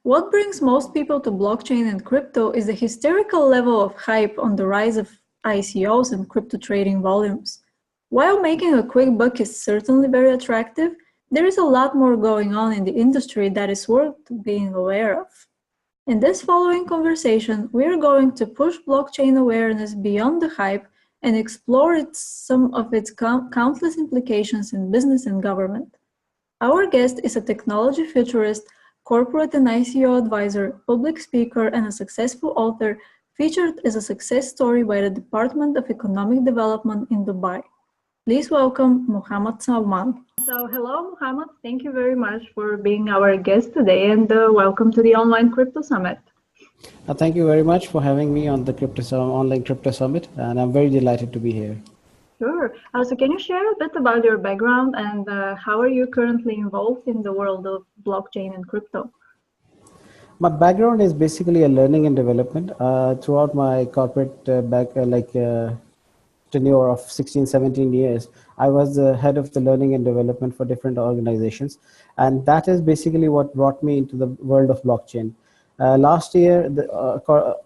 What brings most people to blockchain and crypto is the hysterical level of hype on the rise of ICOs and crypto trading volumes. While making a quick buck is certainly very attractive, there is a lot more going on in the industry that is worth being aware of. In this following conversation, we are going to push blockchain awareness beyond the hype and explore some of its countless implications in business and government. Our guest is a technology futurist, corporate and ICO advisor, public speaker, and a successful author featured as a success story by the Department of Economic Development in Dubai. Please welcome Muhammad Salman. So, hello, Muhammad. Thank you very much for being our guest today, and welcome to the Online Crypto Summit. Thank you very much for having me on the Online Crypto Summit, and I'm very delighted to be here. Sure. So can you share a bit about your background and how are you currently involved in the world of blockchain and crypto? My background is basically a learning and development. Throughout my corporate tenure of 16, 17 years, I was the head of the learning and development for different organizations. And that is basically what brought me into the world of blockchain. Last year,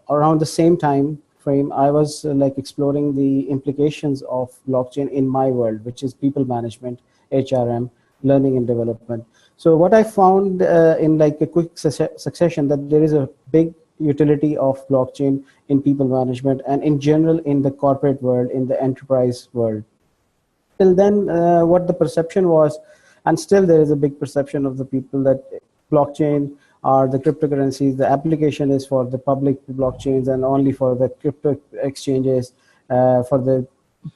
around the same time frame, I was exploring the implications of blockchain in my world, which is people management, HRM, learning and development. So what I found in like a quick succession, that there is a big utility of blockchain in people management and in general in the corporate world, in the enterprise world. Till then, what the perception was, and still there is a big perception of the people, that blockchain are the cryptocurrencies, the application is for the public blockchains and only for the crypto exchanges, for the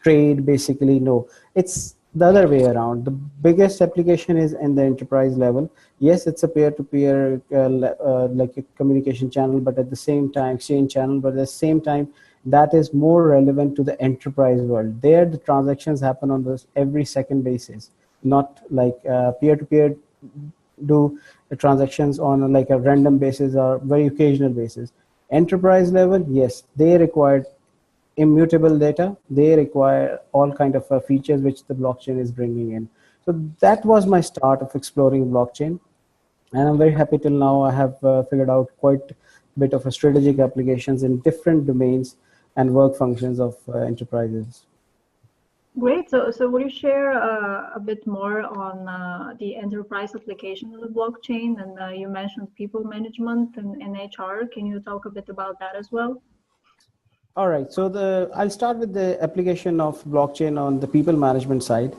trade, basically. No, it's the other way around. The biggest application is in the enterprise level. Yes, it's a peer-to-peer like a communication channel, but at the same time, exchange channel, but at the same time, that is more relevant to the enterprise world. There, the transactions happen on this every second basis, not like peer-to-peer do the transactions on like a random basis or very occasional basis. Enterprise level, yes, they require immutable data. They require all kind of features which the blockchain is bringing in. So that was my start of exploring blockchain. And I'm very happy till now I have figured out quite a bit of a strategic applications in different domains and work functions of enterprises. Great. So would you share a bit more on the enterprise application of the blockchain? And you mentioned people management and HR. Can you talk a bit about that as well? All right, so I'll start with the application of blockchain on the people management side.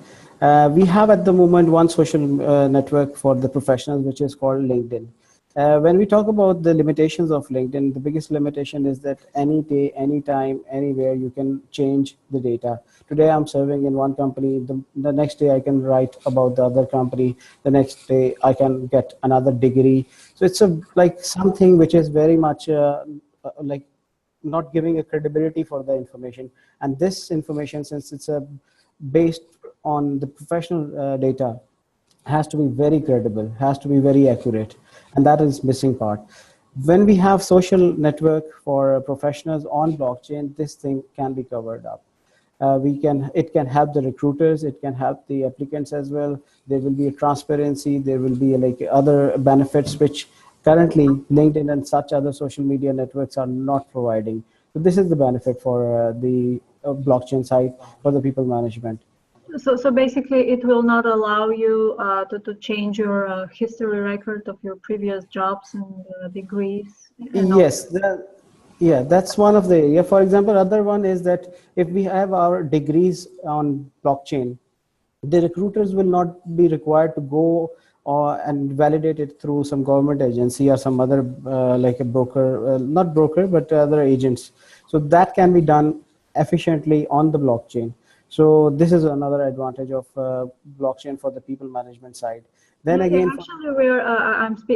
We have at the moment one social network for the professionals, which is called LinkedIn. When we talk about the limitations of LinkedIn, the biggest limitation is that any day, anytime, anywhere, you can change the data. Today, I'm serving in one company. The next day, I can write about the other company. The next day, I can get another degree. So it's like something which is very much like not giving a credibility for the information. And this information, since it's based on the professional data, has to be very credible, has to be very accurate, and that is missing part. When we have social network for professionals on blockchain, this thing can be covered up. It can help the recruiters, it can help the applicants as well. There will be a transparency, there will be like other benefits which currently LinkedIn and such other social media networks are not providing. So this is the benefit for the blockchain side for the people management. So basically, it will not allow you to change your history record of your previous jobs and degrees. Yes, yeah, that's one of the area. For example, other one is that if we have our degrees on blockchain, the recruiters will not be required to go and validate it through some government agency or some other like a broker, not broker, but other agents. So that can be done efficiently on the blockchain. So this is another advantage of blockchain for the people management side. Then again, actually,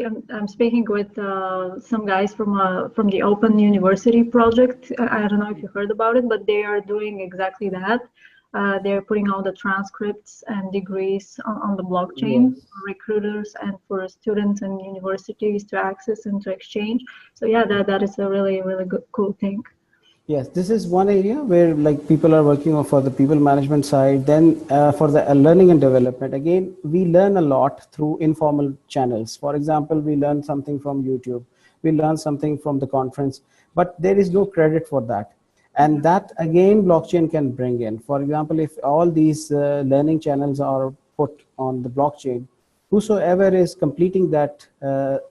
I'm speaking with some guys from the Open University project. I don't know if you heard about it, but they are doing exactly that. They're putting all the transcripts and degrees on the blockchain for recruiters and for students and universities to access and to exchange. So yeah, that is a really, really good, cool thing. Yes, this is one area where like people are working on for the people management side. Then for the learning and development, again, we learn a lot through informal channels. For example, we learn something from YouTube, we learn something from the conference, but there is no credit for that. And that again, blockchain can bring in. For example, if all these learning channels are put on the blockchain, whosoever is completing that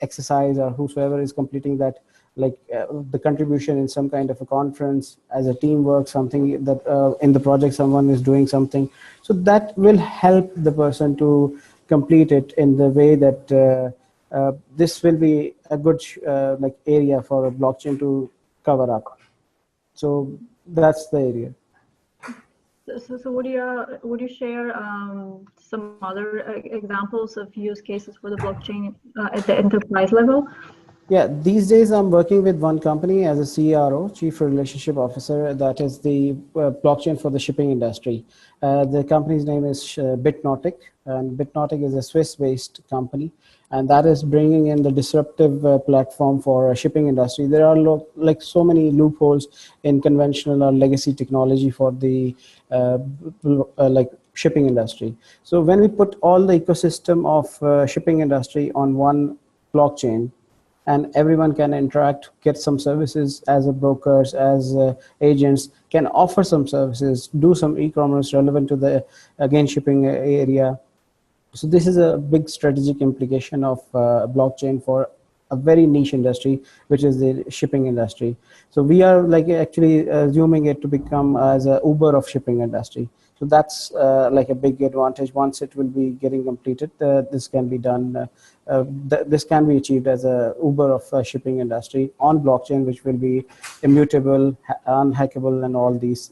exercise or whosoever is completing that the contribution in some kind of a conference as a teamwork, something that in the project someone is doing something, so that will help the person to complete it in the way that this will be a good area for a blockchain to cover up. So that's the area. So would you share some other examples of use cases for the blockchain at the enterprise level? Yeah, these days I'm working with one company as a CRO, Chief Relationship Officer, that is the blockchain for the shipping industry. The company's name is Bitnautic, and Bitnautic is a Swiss-based company, and that is bringing in the disruptive platform for shipping industry. There are like so many loopholes in conventional or legacy technology for the shipping industry. So when we put all the ecosystem of shipping industry on one blockchain, and everyone can interact, get some services as a brokers, as agents, can offer some services, do some e-commerce relevant to the again shipping area. So this is a big strategic implication of blockchain for a very niche industry, which is the shipping industry. So we are like actually assuming it to become as a Uber of shipping industry. So that's like a big advantage. Once it will be getting completed, this can be done. This can be achieved as a Uber of shipping industry on blockchain, which will be immutable, unhackable, and all these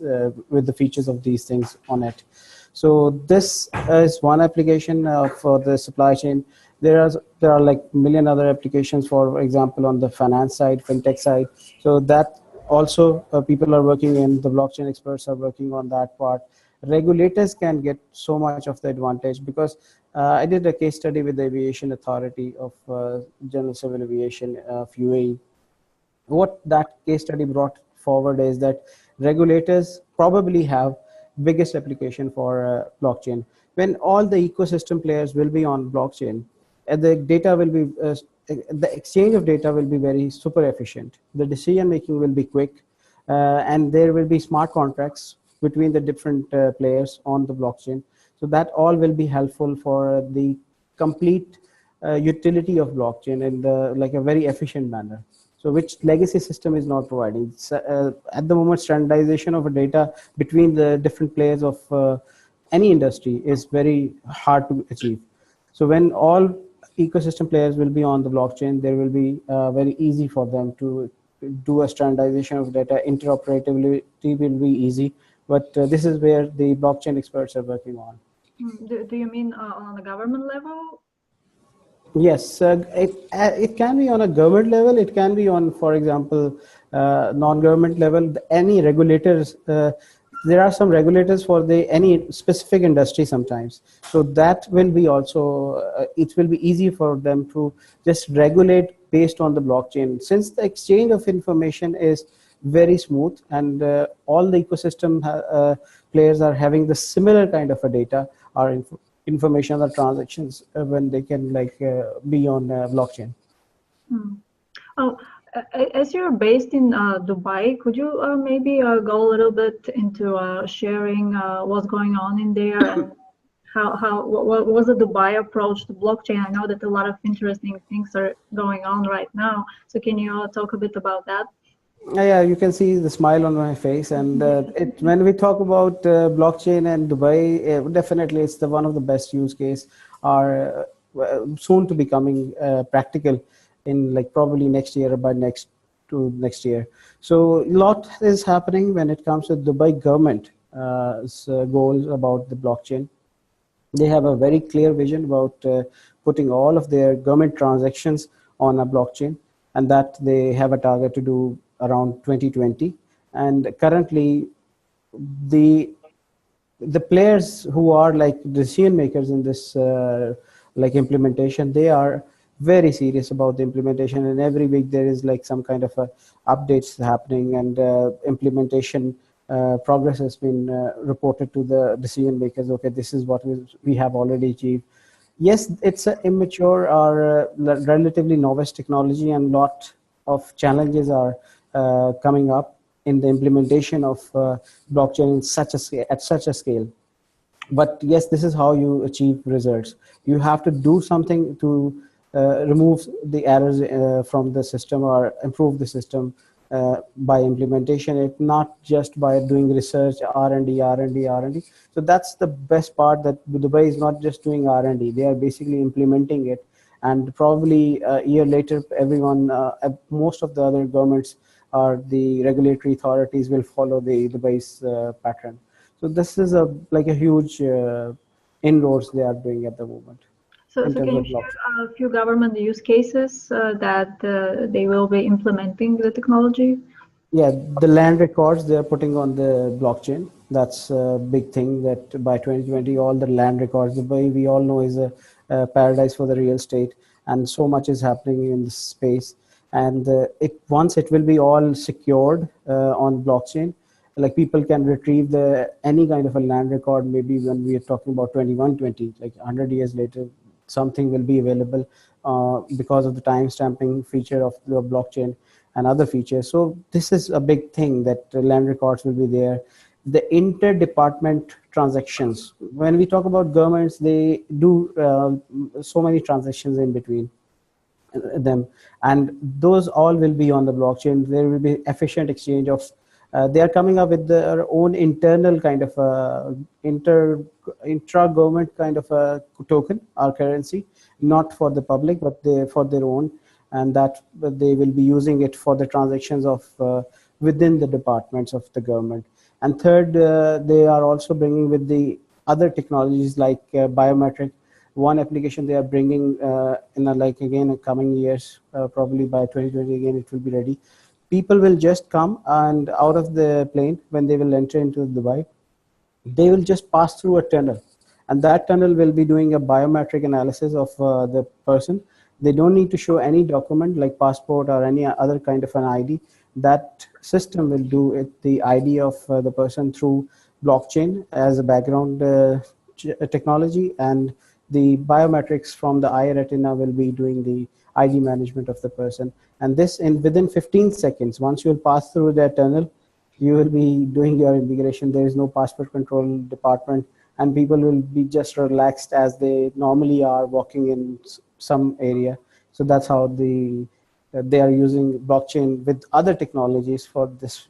with the features of these things on it. So this is one application for the supply chain. There are like million other applications, for example, on the finance side, fintech side. So that also people are working in, the blockchain experts are working on that part. Regulators can get so much of the advantage because I did a case study with the Aviation Authority of General Civil Aviation of UAE. What that case study brought forward is that regulators probably have biggest application for blockchain. When all the ecosystem players will be on blockchain, the data will be the exchange of data will be very super efficient, the decision making will be quick, and there will be smart contracts between the different players on the blockchain. So that all will be helpful for the complete utility of blockchain in the like a very efficient manner. So which legacy system is not providing. So, at the moment, standardization of data between the different players of any industry is very hard to achieve. So when all ecosystem players will be on the blockchain, there will be very easy for them to do a standardization of data. Interoperability will be easy, but this is where the blockchain experts are working on. Do you mean on the government level? Yes, it can be on a government level. It can be on, for example, non-government level. Any regulators, there are some regulators for the any specific industry sometimes. So that will be also it will be easy for them to just regulate based on the blockchain, since the exchange of information is very smooth, and all the ecosystem players are having the similar kind of a data or information or transactions when they can be on blockchain. Oh, as you're based in Dubai, could you maybe go a little bit into sharing what's going on in there and what was the Dubai approach to blockchain? I know that a lot of interesting things are going on right now. So can you talk a bit about that? Yeah, you can see the smile on my face, and when we talk about blockchain and Dubai, definitely it's the one of the best use case are soon to becoming practical in like probably next year or by next year. So a lot is happening when it comes to Dubai government goals about the blockchain. They have a very clear vision about putting all of their government transactions on a blockchain, and that they have a target to do around 2020. And currently, the the players who are like decision makers in this like implementation, they are very serious about the implementation, and every week there is like some kind of updates happening, and implementation progress has been reported to the decision makers. Okay, this is what we have already achieved. Yes, it's an immature or relatively novice technology, and lot of challenges are coming up in the implementation of blockchain in at such a scale. But yes, this is how you achieve results. You have to do something to remove the errors from the system or improve the system by implementation. It not just by doing research, R&D. So that's the best part, that Dubai is not just doing R&D, they are basically implementing it. And probably a year later, everyone, most of the other governments or the regulatory authorities will follow the Dubai's pattern. So this is like a huge inroads they are doing at the moment So in terms can you of share blockchain. a few government use cases that they will be implementing the technology? Yeah, the land records they are putting on the blockchain. That's a big thing, that by 2020, all the land records, Dubai, we all know, is a paradise for the real estate, and so much is happening in this space. And once it will be all secured on blockchain, like people can retrieve the any kind of a land record. Maybe when we are talking about 2120, like 100 years later, something will be available because of the time stamping feature of the blockchain and other features. So this is a big thing, that land records will be there. The inter-department transactions. When we talk about governments, they do so many transactions in between them, and those all will be on the blockchain. There will be efficient exchange of they are coming up with their own internal kind of intra government kind of a token or currency, not for the public but for their own, and that they will be using it for the transactions of within the departments of the government. And third, they are also bringing with the other technologies like biometric. One application they are bringing in like again coming years, probably by 2020 again it will be ready. People will just come and out of the plane when they will enter into Dubai, they will just pass through a tunnel, and that tunnel will be doing a biometric analysis of the person. They don't need to show any document like passport or any other kind of an ID. That system will do it, the ID of the person, through blockchain as a background technology, and the biometrics from the eye retina will be doing the ID management of the person. And this in within 15 seconds, once you will pass through that tunnel, you will be doing your immigration. There is no passport control department, and people will be just relaxed as they normally are walking in some area. So that's how they are using blockchain with other technologies for this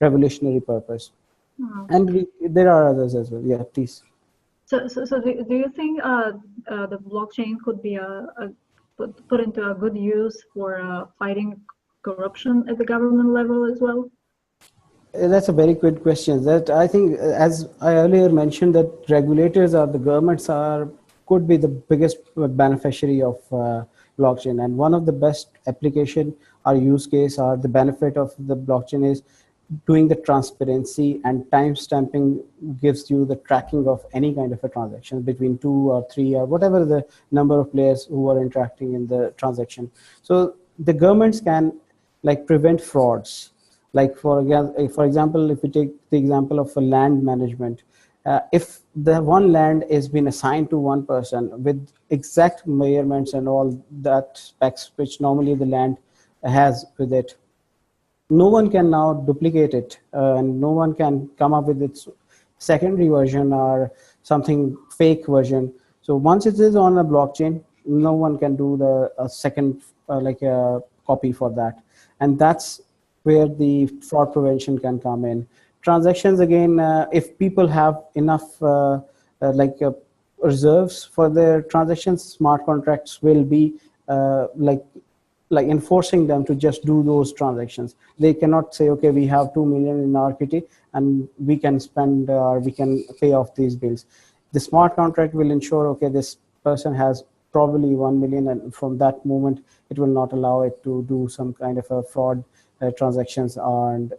revolutionary purpose. Hmm. And there are others as well. Yeah, please. So do you think the blockchain could be put into a good use for fighting corruption at the government level as well? That's a very good question. That I think, as I earlier mentioned, that regulators or the governments are could be the biggest beneficiary of blockchain. And one of the best application or use case or the benefit of the blockchain is doing the transparency, and time stamping gives you the tracking of any kind of a transaction between two or three or whatever the number of players who are interacting in the transaction. So the governments can like prevent frauds. Like for example, if we take the example of a land management, if the one land is been assigned to one person with exact measurements and all that specs which normally the land has with it, no one can now duplicate it, and no one can come up with its secondary version or something fake version. So once it is on a blockchain, no one can do the second like a copy for that. And that's where the fraud prevention can come in. Transactions again, if people have enough like reserves for their transactions, smart contracts will be like enforcing them to just do those transactions. They cannot say, okay, we have 2 million in our kitty and we can spend or we can pay off these bills. The smart contract will ensure, okay, this person has probably 1 million, and from that moment it will not allow it to do some kind of a fraud transactions and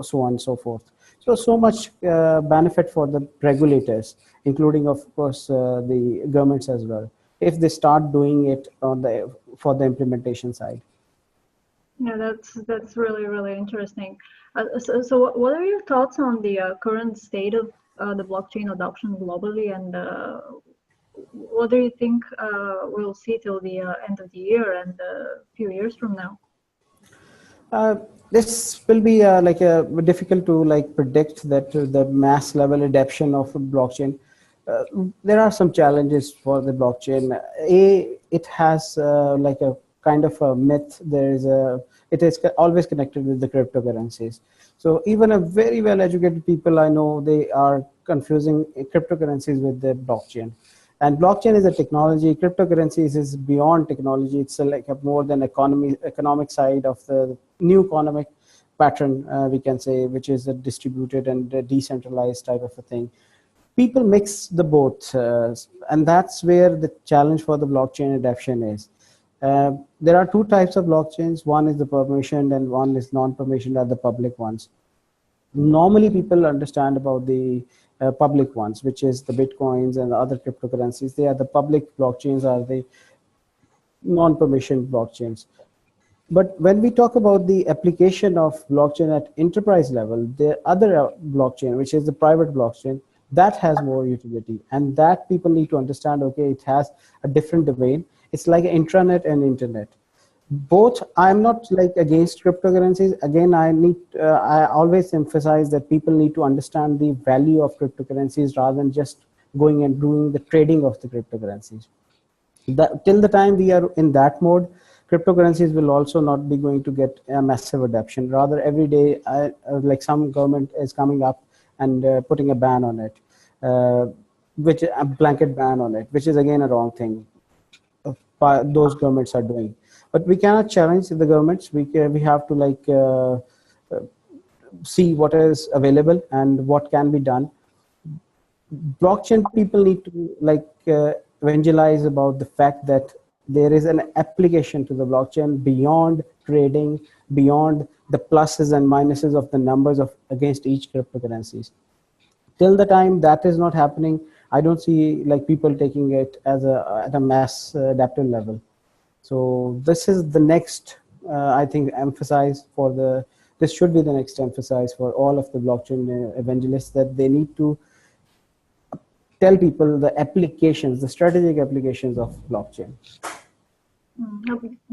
so on and so forth. So much benefit for the regulators, including of course the governments as well. if they start doing it on the for the implementation side. Yeah, that's really interesting. So what are your thoughts on the current state of the blockchain adoption globally, and what do you think we'll see till the end of the year and a few years from now? This will be like difficult to like predict that the mass level adoption of blockchain. There are some challenges for the blockchain. It has like a kind of a myth. It is always connected with the cryptocurrencies. So even a very well educated people I know, they are confusing cryptocurrencies with the blockchain. And blockchain is a technology. Cryptocurrencies is beyond technology. It's like a more than economic side of the new economic pattern, we can say, which is a distributed and a decentralized type of a thing. People mix the both, and that's where the challenge for the blockchain adoption is. There are two types of blockchains. One is the permissioned and one is non-permissioned, are the public ones. Normally people understand about the public ones, which is the bitcoins and the other cryptocurrencies. They are the public blockchains, are the non-permissioned blockchains. But when we talk about the application of blockchain at enterprise level, the other blockchain, which is the private blockchain, that has more utility, and that people need to understand. Okay, it has a different domain. It's like intranet and internet. Both, I'm not like against cryptocurrencies. Again, I always emphasize that people need to understand the value of cryptocurrencies rather than just going and doing the trading of the cryptocurrencies. Till the time we are in that mode, cryptocurrencies will also not be going to get a massive adoption. Rather, every day, like some government is coming up and putting a ban on it, which a blanket ban on it, which is again a wrong thing. Those governments are doing, but we cannot challenge the governments. We have to like see what is available and what can be done. Blockchain people need to like evangelize about the fact that there is an application to the blockchain beyond trading, beyond the pluses and minuses of the numbers of against each cryptocurrencies. Till the time that is not happening, I don't see like people taking it as at a mass adaptive level. So this is the next, I think, emphasize for the. This should be the next emphasis for all of the blockchain evangelists, that they need to tell people the applications, the strategic applications of blockchain.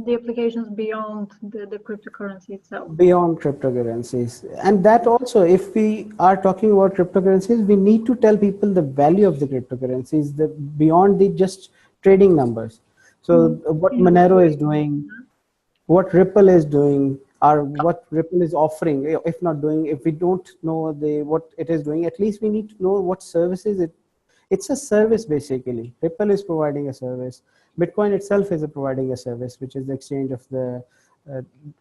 The applications beyond the cryptocurrency itself. Beyond cryptocurrencies. And that also, if we are talking about cryptocurrencies, we need to tell people the value of the cryptocurrencies, the beyond the just trading numbers. So what Monero is doing, what Ripple is doing, or what Ripple is offering, if not doing, if we don't know what it is doing, at least we need to know what services it's a service basically. Ripple is providing a service. Bitcoin itself is providing a service, which is the exchange of the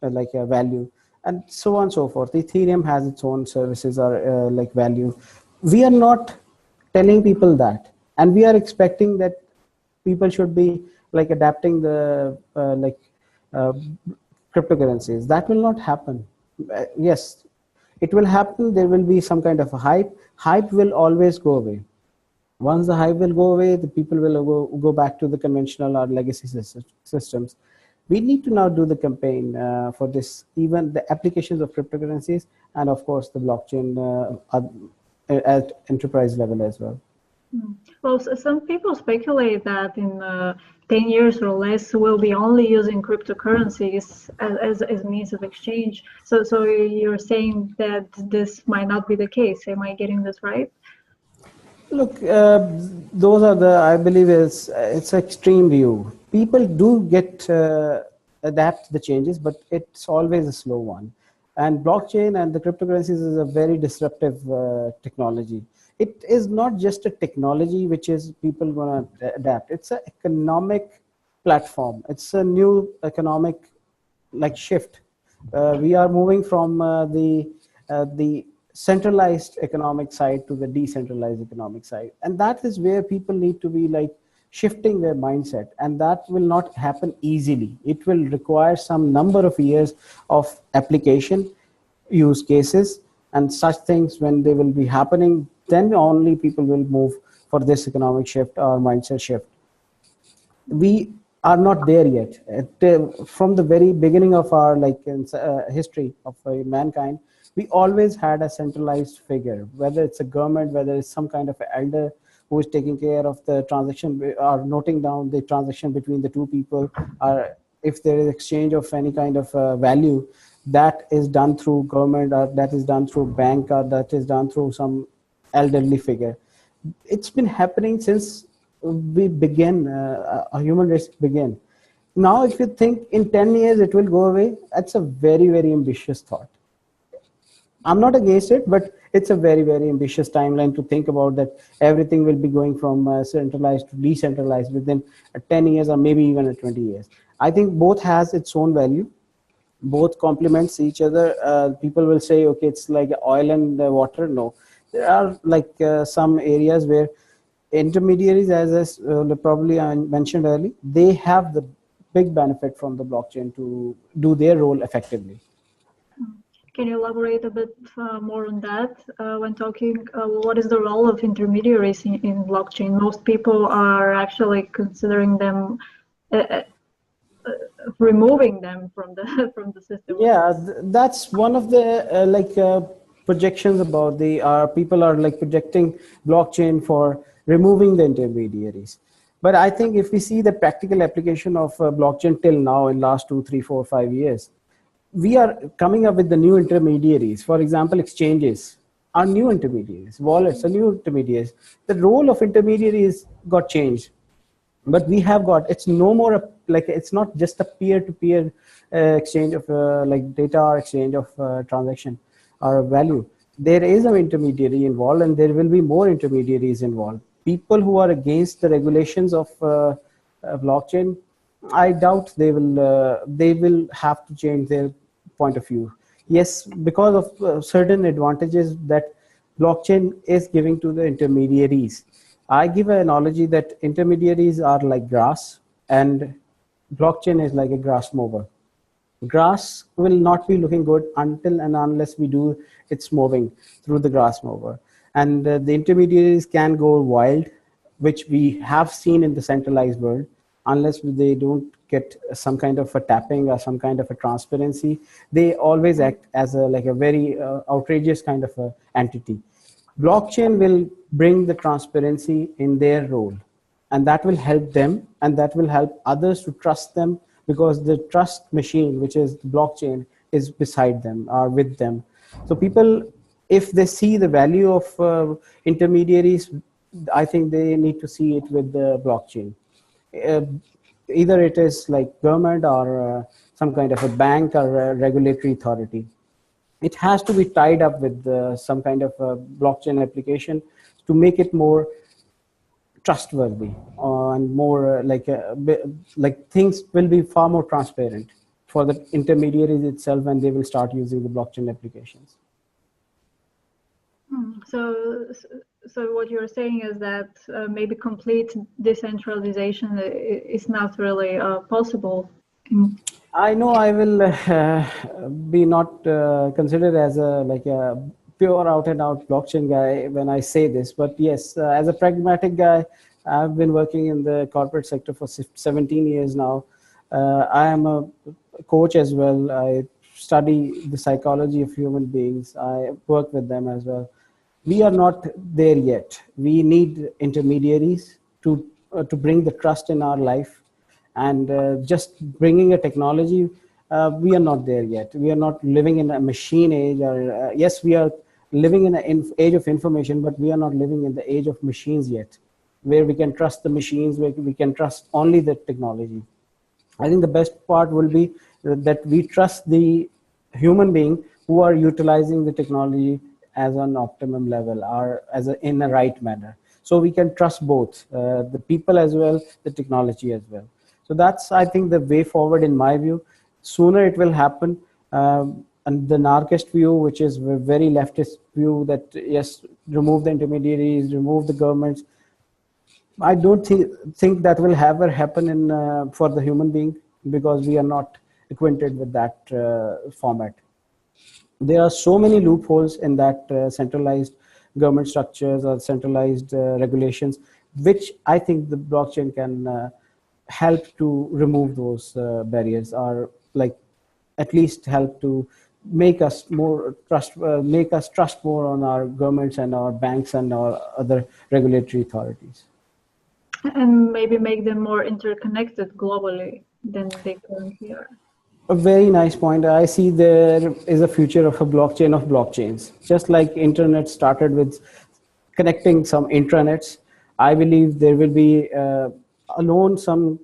like a value, and so on and so forth. Ethereum has its own services or like value. We are not telling people that, and we are expecting that people should be like adapting the uh, cryptocurrencies. That will not happen. Yes, it will happen. There will be some kind of a hype. Hype will always go away. Once the hype will go away, the people will go back to the conventional or legacy systems. We need to now do the campaign for this, even the applications of cryptocurrencies, and of course the blockchain at enterprise level as well. Well, some people speculate that in 10 years or less, we'll be only using cryptocurrencies as means of exchange. So you're saying that this might not be the case. Am I getting this right? Look, those are I believe it's an extreme view. People do get adapt the changes, but it's always a slow one. And blockchain and the cryptocurrencies is a very disruptive technology. It is not just a technology which is people gonna adapt. It's an economic platform. It's a new economic like shift. We are moving from the centralized economic side to the decentralized economic side, and that is where people need to be like shifting their mindset, and that will not happen easily. It will require some number of years of application, use cases, and such things. When they will be happening, then only people will move for this economic shift or mindset shift. We are not there yet. From the very beginning of our history of mankind, we always had a centralized figure, whether it's a government, whether it's some kind of elder who is taking care of the transaction or noting down the transaction between the two people, or if there is exchange of any kind of value, that is done through government, or that is done through bank, or that is done through some elderly figure. It's been happening since we began, a human race began. Now, if you think in 10 years it will go away, that's a very, very ambitious thought. I'm not against it, but it's a very, very ambitious timeline to think about that everything will be going from centralized to decentralized within 10 years or maybe even 20 years. I think both has its own value. Both complements each other. People will say, okay, it's like oil and water. No, there are some areas where intermediaries, as probably I mentioned earlier, they have the big benefit from the blockchain to do their role effectively. Can you elaborate a bit more on that when talking? What is the role of intermediaries in blockchain? Most people are actually considering them, removing them from the from the system. Yeah, that's one of the projections about the people are projecting blockchain for removing the intermediaries. But I think if we see the practical application of blockchain till now in last 2, 3, 4, 5 years, we are coming up with the new intermediaries. For example, exchanges are new intermediaries, wallets are new intermediaries. The role of intermediaries got changed, but we have got, it's no more it's not just a peer-to-peer exchange of data or exchange of transaction or value. There is an intermediary involved, and there will be more intermediaries involved. People who are against the regulations of blockchain, I doubt they will have to change their point of view. Yes, because of certain advantages that blockchain is giving to the intermediaries. I give an analogy that intermediaries are like grass and blockchain is like a grass mower. Grass will not be looking good until and unless we do its mowing through the grass mower. And the intermediaries can go wild, which we have seen in the centralized world, unless they don't get some kind of a tapping or some kind of a transparency. They always act as a very outrageous kind of a entity. Blockchain will bring the transparency in their role, and that will help them, and that will help others to trust them, because the trust machine, which is the blockchain, is beside them or with them. So people, if they see the value of intermediaries, I think they need to see it with the blockchain. Either it is like government or some kind of a bank or a regulatory authority. It has to be tied up with some kind of a blockchain application to make it more trustworthy and more like things will be far more transparent for the intermediaries itself when they will start using the blockchain applications. So what you're saying is that maybe complete decentralization is not really possible. I know I will be not considered as a pure out and out blockchain guy when I say this, but yes, as a pragmatic guy, I've been working in the corporate sector for 17 years now. I am a coach as well. I study the psychology of human beings. I work with them as well. We are not there yet. We need intermediaries to bring the trust in our life, and just bringing a technology. We are not there yet. We are not living in a machine age, or yes, we are living in an age of information, but we are not living in the age of machines yet, where we can trust the machines, where we can trust only the technology. I think the best part will be that we trust the human being who are utilizing the technology as an optimum level, or in the right manner. So we can trust both the people as well, the technology as well. So that's, I think, the way forward in my view. Sooner it will happen. And the anarchist view, which is a very leftist view, that yes, remove the intermediaries, remove the governments. I don't think that will ever happen for the human being, because we are not acquainted with that format. There are so many loopholes in that centralized government structures or centralized regulations, which I think the blockchain can help to remove those barriers, or like at least help to make us more make us trust more on our governments and our banks and our other regulatory authorities. And maybe make them more interconnected globally than they currently are. A very nice point. I see there is a future of a blockchain of blockchains. Just like internet started with connecting some intranets, I believe there will be alone some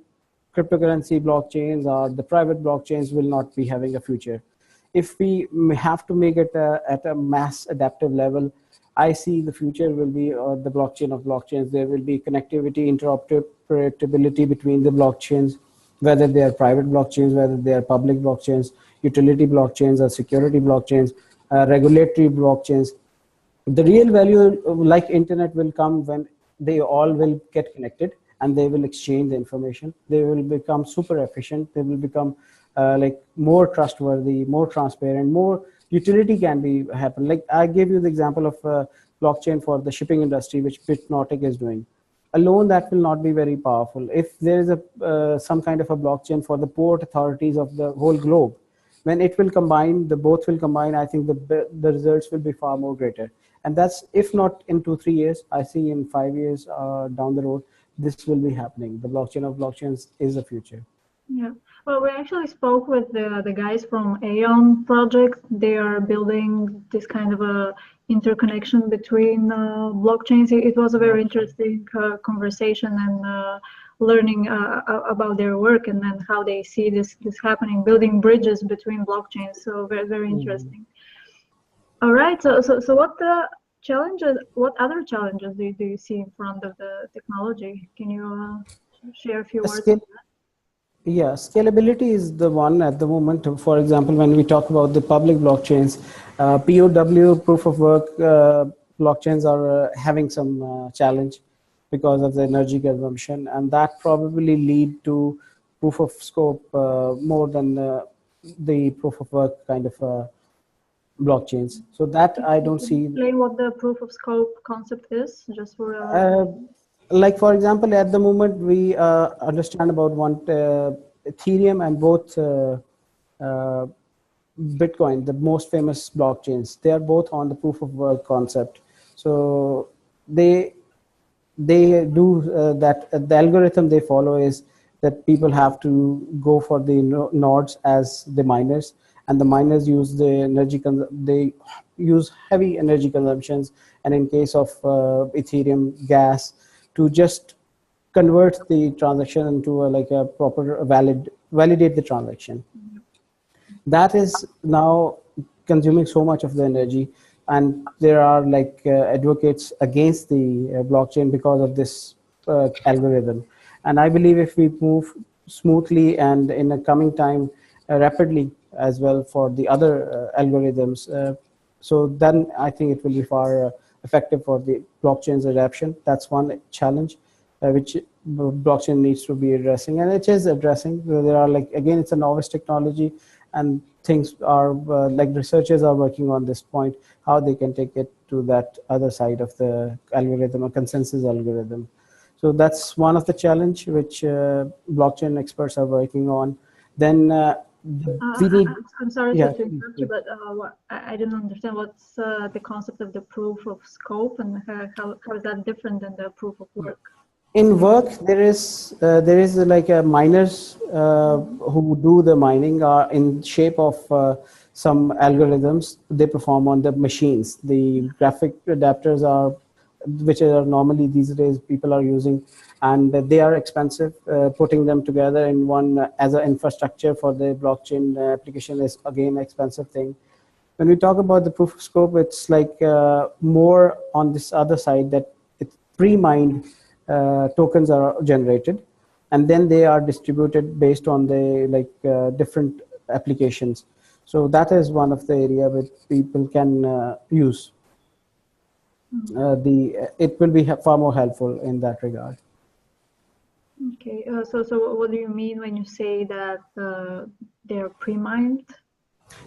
cryptocurrency blockchains or the private blockchains will not be having a future. If we have to make it at a mass adaptive level, I see the future will be the blockchain of blockchains. There will be connectivity, interoperability between the blockchains, whether they are private blockchains, whether they are public blockchains, utility blockchains, or security blockchains, regulatory blockchains. The real value, like internet, will come when they all will get connected and they will exchange the information. They will become super efficient. They will become like more trustworthy, more transparent, more utility can be happen. Like I gave you the example of blockchain for the shipping industry, which Bitnautic is doing. Alone, that will not be very powerful. If there is a some kind of a blockchain for the port authorities of the whole globe, when it will combine, the both will combine, I think the results will be far more greater. And that's, if not in 2-3 years, I see in 5 years down the road, this will be happening. The blockchain of blockchains is the future. Yeah, well, we actually spoke with the guys from Aeon project. They are building this kind of a interconnection between blockchains. It was a very interesting conversation and learning about their work and then how they see this happening, building bridges between blockchains. So very interesting. All right. So what other challenges do you see in front of the technology? Can you share a few words on that? Yeah, scalability is the one at the moment. For example, when we talk about the public blockchains, POW, proof of work blockchains are having some challenge because of the energy consumption, and that probably lead to proof of scope more than the proof of work kind of blockchains. So that I don't see. Explain what the proof of scope concept is, just for like for example, at the moment we understand about one Ethereum and both Bitcoin, the most famous blockchains. They are both on the proof of work concept. So they do that. The algorithm they follow is that people have to go for the nodes as the miners, and the miners use the energy. They use heavy energy consumptions, and in case of Ethereum, gas, to just convert the transaction into like a proper validate the transaction. That is now consuming so much of the energy, and there are like advocates against the blockchain because of this algorithm. And I believe if we move smoothly and in a coming time rapidly as well for the other algorithms, so then I think it will be far effective for the blockchain's adoption. That's one challenge which blockchain needs to be addressing, and it is addressing. There are like, again, it's a novice technology, and things are like researchers are working on this point, how they can take it to that other side of the algorithm, a consensus algorithm. So that's one of the challenge which blockchain experts are working on. Then we need. I'm sorry to interrupt you, but I didn't understand what's the concept of the proof of scope, and how is that different than the proof of work? In work, there is like a miners who do the mining are in shape of some algorithms they perform on the machines. The graphic adapters are, which are normally these days people are using, and they are expensive. Putting them together in one as an infrastructure for the blockchain application is again an expensive thing. When we talk about the proof of scope, it's like more on this other side, that it's pre-mined tokens are generated, and then they are distributed based on the like different applications. So that is one of the area where people can use. It will be far more helpful in that regard. Okay, so what do you mean when you say that they're pre-mined?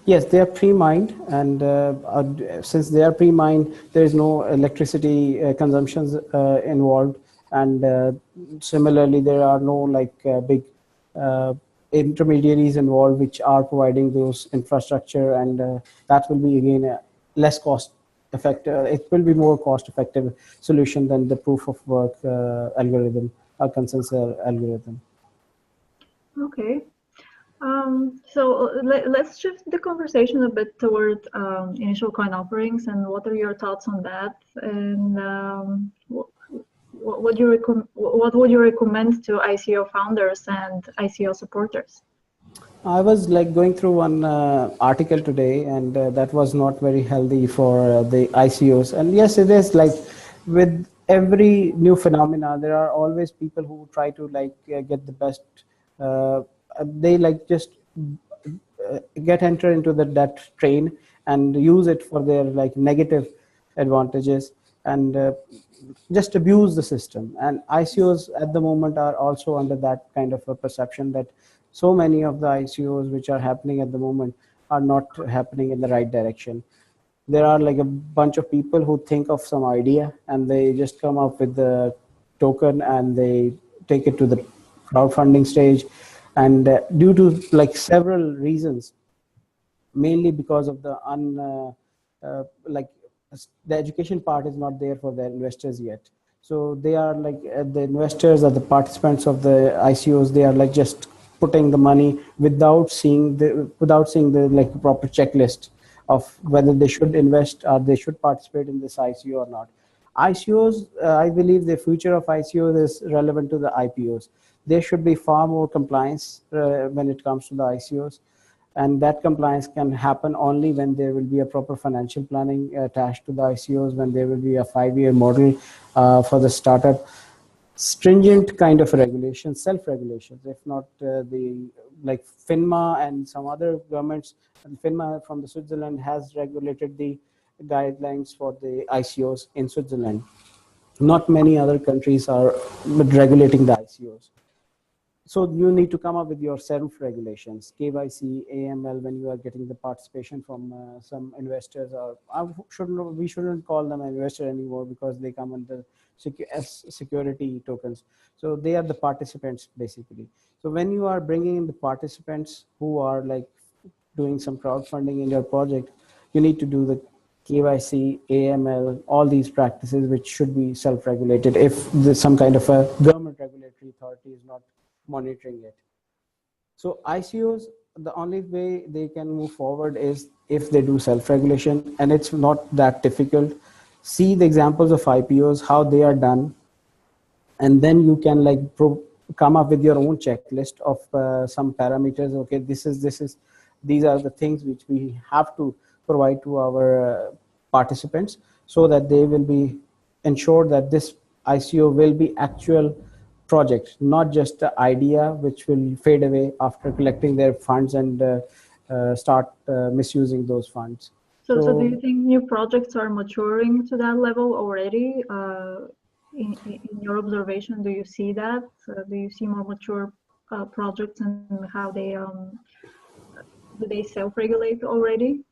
Yes, they are pre-mined, and since they are pre-mined, there is no electricity consumptions involved, And similarly, there are no like big intermediaries involved which are providing those infrastructure, and that will be again less cost effective. It will be more cost effective solution than the proof of work algorithm or consensus algorithm. Okay. Let's shift the conversation a bit toward initial coin offerings, and what are your thoughts on that? And what would you recommend to ICO founders and ICO supporters? I was like going through one article today, and that was not very healthy for the ICOs. And yes, it is like with every new phenomena, there are always people who try to like get the best. Uh, they like just get enter into that train and use it for their like negative advantages, and just abuse the system. And ICOs at the moment are also under that kind of a perception that so many of the ICOs which are happening at the moment are not happening in the right direction. There are like a bunch of people who think of some idea and they just come up with the token and they take it to the crowdfunding stage. And due to like several reasons, mainly because of the like the education part is not there for the investors yet. So they are like the investors or the participants of the ICOs, they are like just putting the money without seeing the like proper checklist of whether they should invest or they should participate in this ICO or not. ICOs, I believe the future of ICOs is relevant to the IPOs. There should be far more compliance when it comes to the ICOs, and that compliance can happen only when there will be a proper financial planning attached to the ICOs, when there will be a 5-year model for the startup, stringent kind of regulations, self-regulations, if not the like FINMA and some other governments. And FINMA from the Switzerland has regulated the guidelines for the ICOs in Switzerland. Not many other countries are regulating the ICOs. So you need to come up with your self-regulations, KYC, AML, when you are getting the participation from some investors. Or we shouldn't call them an investor anymore because they come under as security tokens. So they are the participants basically. So when you are bringing in the participants who are like doing some crowdfunding in your project, you need to do the KYC, AML, all these practices which should be self-regulated if there's some kind of a government regulatory authority is not monitoring it. So ICOs, the only way they can move forward is if they do self-regulation, and it's not that difficult. See the examples of IPOs, how they are done, and then you can like come up with your own checklist of some parameters. Okay, these are the things which we have to provide to our participants so that they will be ensured that this ICO will be actual project, not just an idea which will fade away after collecting their funds and start misusing those funds. So do you think new projects are maturing to that level already? In your observation, do you see that? Do you see more mature projects, and how do they self-regulate already?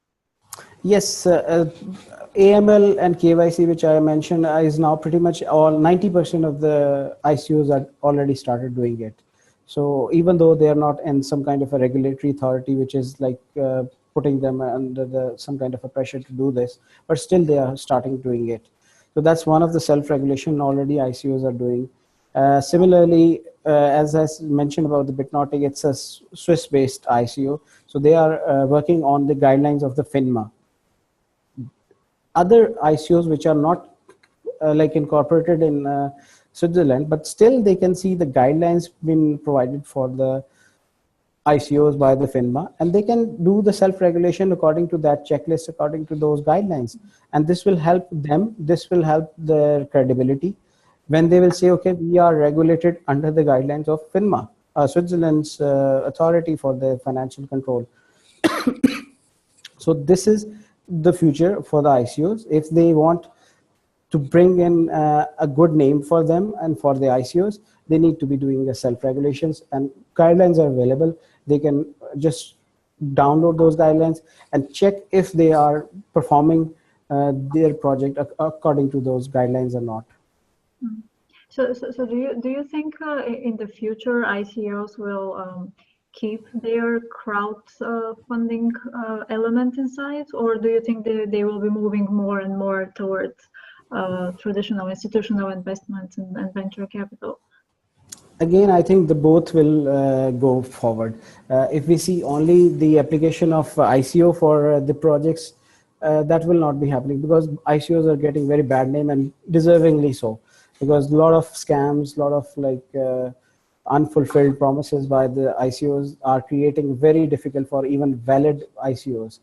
Yes, AML and KYC, which I mentioned, is now pretty much all 90% of the ICOs are already started doing it. So even though they are not in some kind of a regulatory authority, which is like putting them under some kind of a pressure to do this, but still they are starting doing it. So that's one of the self-regulation already ICOs are doing. Similarly, as I mentioned about the Bitnautic, it's a Swiss-based ICO. So they are working on the guidelines of the FINMA. Other ICOs which are not like incorporated in Switzerland, but still they can see the guidelines being provided for the ICOs by the FINMA, and they can do the self-regulation according to that checklist, according to those guidelines. And this will help them, this will help their credibility when they will say, okay, we are regulated under the guidelines of FINMA, Switzerland's authority for the financial control. So this is the future for the ICOs. If they want to bring in a good name for them and for the ICOs, they need to be doing the self-regulations, and guidelines are available. They can just download those guidelines and check if they are performing their project according to those guidelines or not. So do you think in the future ICOs will keep their crowd funding element inside, or do you think they will be moving more and more towards traditional institutional investments and venture capital? Again, I think the both will go forward. If we see only the application of ICO for the projects, that will not be happening because ICOs are getting very bad name and deservingly so, because a lot of scams, a lot of unfulfilled promises by the ICOs are creating very difficult for even valid ICOs.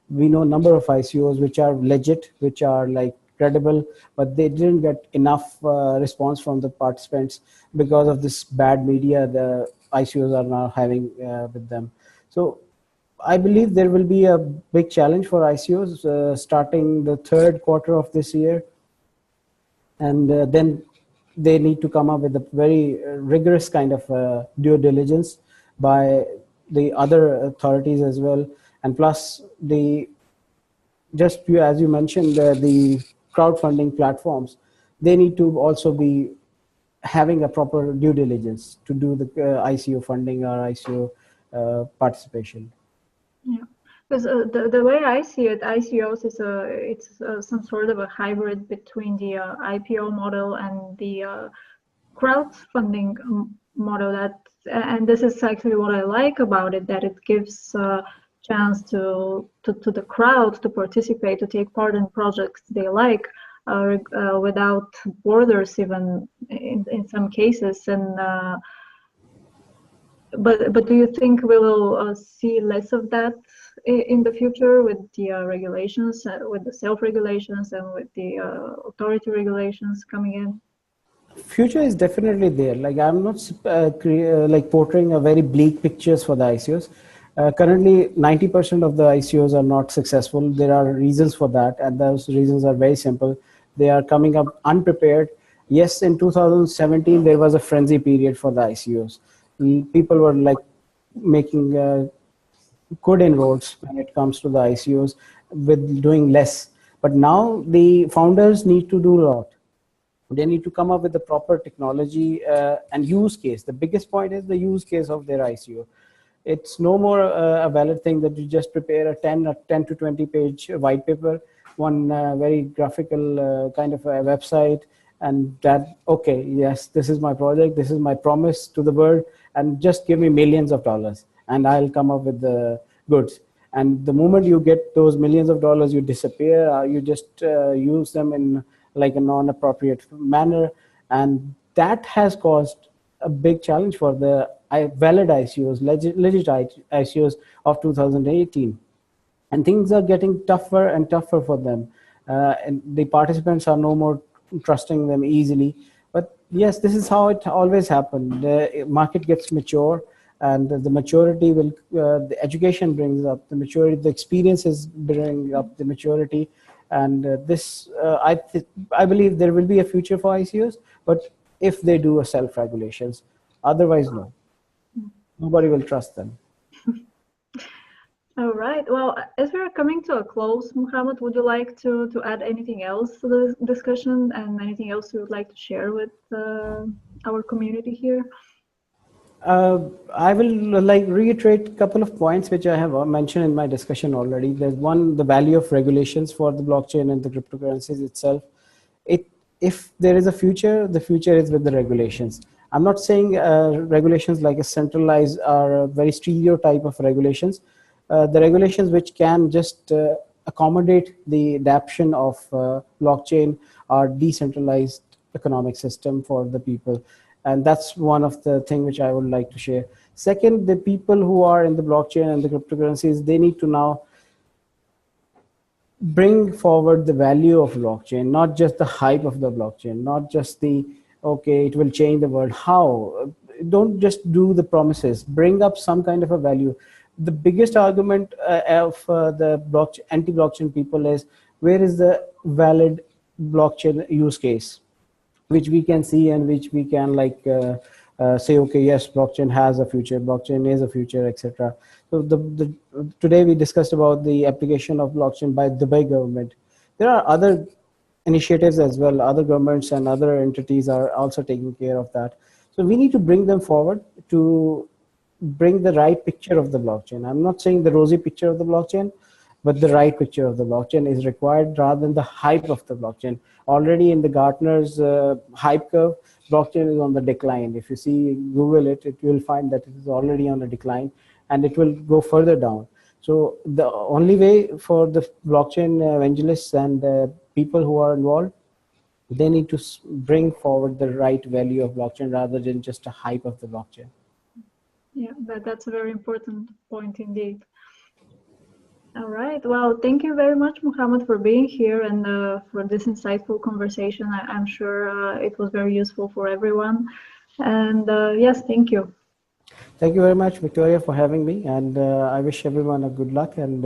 We know a number of ICOs which are legit, which are like credible, but they didn't get enough response from the participants because of this bad media the ICOs are now having with them. So I believe there will be a big challenge for ICOs starting the third quarter of this year, and then they need to come up with a very rigorous kind of due diligence by the other authorities as well, and plus the just as you mentioned the crowdfunding platforms, they need to also be having a proper due diligence to do the ICO funding or ICO participation. Yeah, because the way I see it, ICOs is some sort of a hybrid between the IPO model and the crowdfunding model. And this is actually what I like about it, that it gives chance to the crowd to participate, to take part in projects they like without borders, even in some cases. And but do you think we will see less of that in the future with the regulations, with the self-regulations, and with the authority regulations coming in? Future is definitely there. Like I'm not like portraying a very bleak pictures for the ICOs. Currently, 90% of the ICOs are not successful. There are reasons for that, and those reasons are very simple. They are coming up unprepared. Yes, in 2017 there was a frenzy period for the ICOs. People were like making good inroads when it comes to the ICOs with doing less. But now the founders need to do a lot. They need to come up with the proper technology and use case. The biggest point is the use case of their ICO. It's no more a valid thing that you just prepare a 10 to 20 page white paper, one very graphical kind of a website, and that, okay, yes, this is my project, this is my promise to the world, and just give me millions of dollars and I'll come up with the goods. And the moment you get those millions of dollars, you disappear, you just use them in like a non-appropriate manner. And that has caused a big challenge for the valid ICOs, legit ICOs of 2018. And things are getting tougher and tougher for them. And the participants are no more trusting them easily. But yes, this is how it always happened. The market gets mature, and the maturity will, the education brings up the maturity, the experiences bring up the maturity. And I believe there will be a future for ICOs, but if they do a self-regulations, otherwise no, nobody will trust them. All right. Well, as we're coming to a close, Muhammad, would you like to add anything else to the discussion, and anything else you would like to share with our community here? I will like reiterate a couple of points which I have mentioned in my discussion already. There's one, the value of regulations for the blockchain and the cryptocurrencies itself. If there is a future, the future is with the regulations. I'm not saying regulations like a centralized or a very stereotype of regulations. The regulations which can just accommodate the adoption of blockchain or decentralized economic system for the people. And that's one of the things which I would like to share. Second, the people who are in the blockchain and the cryptocurrencies, they need to now bring forward the value of blockchain, not just the hype of the blockchain, not just the, okay, it will change the world. How? Don't just do the promises, bring up some kind of a value. The biggest argument of the blockchain, anti-blockchain people is, where is the valid blockchain use case, which we can see and which we can like say, okay, yes, blockchain has a future, blockchain is a future, etc. So today we discussed about the application of blockchain by Dubai government. There are other initiatives as well. Other governments and other entities are also taking care of that. So we need to bring them forward to bring the right picture of the blockchain. I'm not saying the rosy picture of the blockchain, but the right picture of the blockchain is required rather than the hype of the blockchain. Already in the Gartner's hype curve, blockchain is on the decline. If you see, Google it, you will find that it is already on a decline and it will go further down. So the only way for the blockchain evangelists and people who are involved, they need to bring forward the right value of blockchain rather than just a hype of the blockchain. Yeah, that's a very important point indeed. All right. Well, thank you very much, Muhammad, for being here and for this insightful conversation. I'm sure it was very useful for everyone. And yes, thank you. Thank you very much, Victoria, for having me. And I wish everyone a good luck. And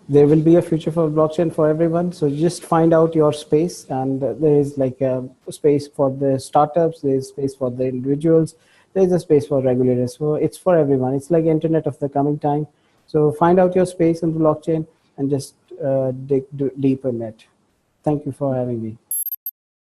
there will be a future for blockchain for everyone. So just find out your space. And there is like a space for the startups. There is space for the individuals. There is a space for regulators. So it's for everyone. It's like internet of the coming time. So find out your space in the blockchain and just dig deep in it. Thank you for having me.